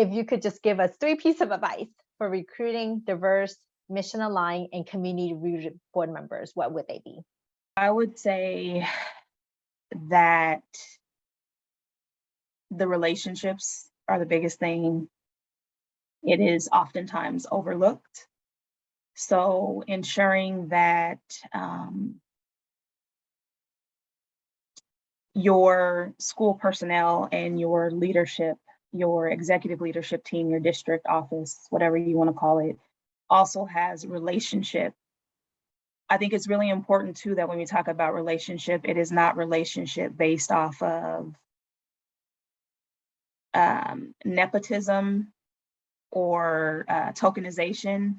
if you could just give us three pieces of advice for recruiting diverse, mission aligned, and community rooted board members, what would they be? I would say that the relationships are the biggest thing. It is oftentimes overlooked. So ensuring that your school personnel and your leadership, your executive leadership team, your district office, whatever you want to call it, also has relationship. I think it's really important too that when we talk about relationship, it is not relationship based off of nepotism or tokenization,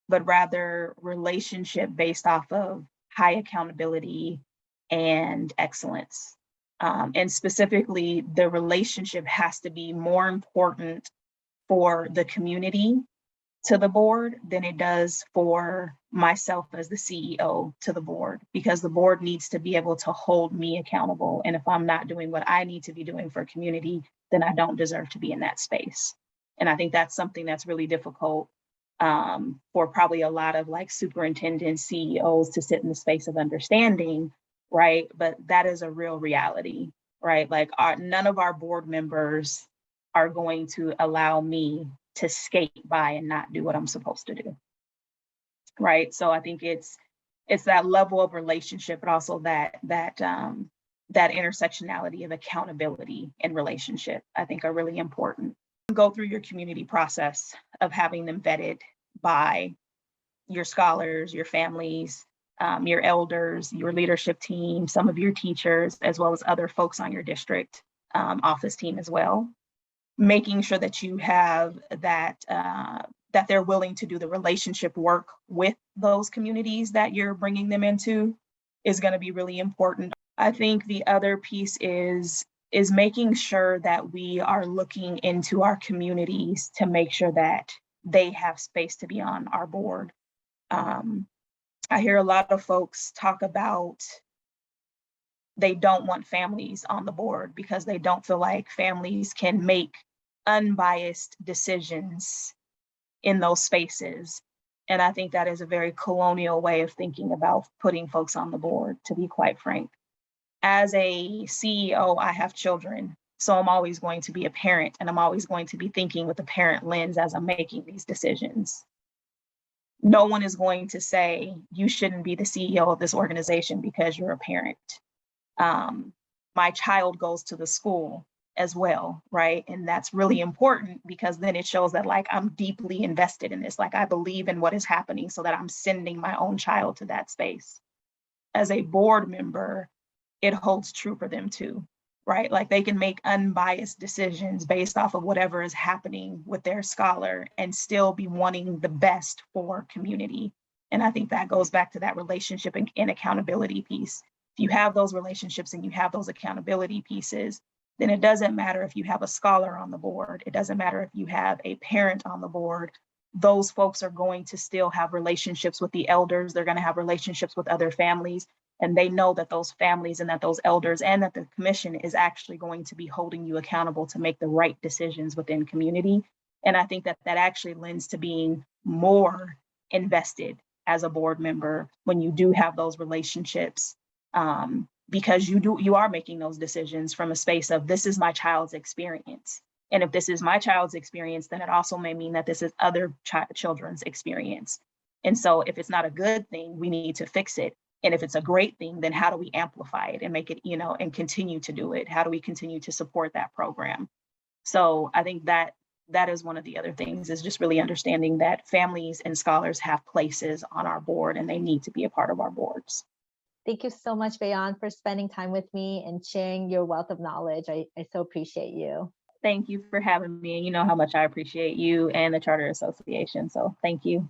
but rather relationship based off of high accountability and excellence. And specifically, the relationship has to be more important for the community to the board than it does for myself as the CEO to the board, because the board needs to be able to hold me accountable. And if I'm not doing what I need to be doing for community, then I don't deserve to be in that space. And I think that's something that's really difficult for probably a lot of like superintendents, CEOs to sit in the space of understanding, right? But that is a real reality, right? Like none of our board members are going to allow me to skate by and not do what I'm supposed to do, right? So I think it's that level of relationship, but also that intersectionality of accountability and relationship, I think are really important. Go through your community process of having them vetted by your scholars, your families, your elders, your leadership team, some of your teachers, as well as other folks on your district office team as well. Making sure that you have that they're willing to do the relationship work with those communities that you're bringing them into is going to be really important. I think the other piece is making sure that we are looking into our communities to make sure that they have space to be on our board. I hear a lot of folks talk about they don't want families on the board because they don't feel like families can make unbiased decisions in those spaces. And I think that is a very colonial way of thinking about putting folks on the board, to be quite frank. As a CEO, I have children, so I'm always going to be a parent, and I'm always going to be thinking with a parent lens as I'm making these decisions. No one is going to say you shouldn't be the CEO of this organization because you're a parent. My child goes to the school as well, right? And that's really important because then it shows that like I'm deeply invested in this, like I believe in what is happening so that I'm sending my own child to that space. As a board member, it holds true for them too, right? Like they can make unbiased decisions based off of whatever is happening with their scholar and still be wanting the best for community. And I think that goes back to that relationship and accountability piece. If you have those relationships and you have those accountability pieces, then it doesn't matter if you have a scholar on the board. It doesn't matter if you have a parent on the board. Those folks are going to still have relationships with the elders. They're going to have relationships with other families. And they know that those families and that those elders and that the commission is actually going to be holding you accountable to make the right decisions within community. And I think that actually lends to being more invested as a board member when you do have those relationships. Because you are making those decisions from a space of this is my child's experience. And if this is my child's experience, then it also may mean that this is other children's experience. And so if it's not a good thing, we need to fix it. And if it's a great thing, then how do we amplify it and make it, and continue to do it? How do we continue to support that program? So I think that is one of the other things, is just really understanding that families and scholars have places on our board and they need to be a part of our boards. Thank you so much, Baionne, for spending time with me and sharing your wealth of knowledge. I so appreciate you. Thank you for having me. And you know how much I appreciate you and the Charter Association. So thank you.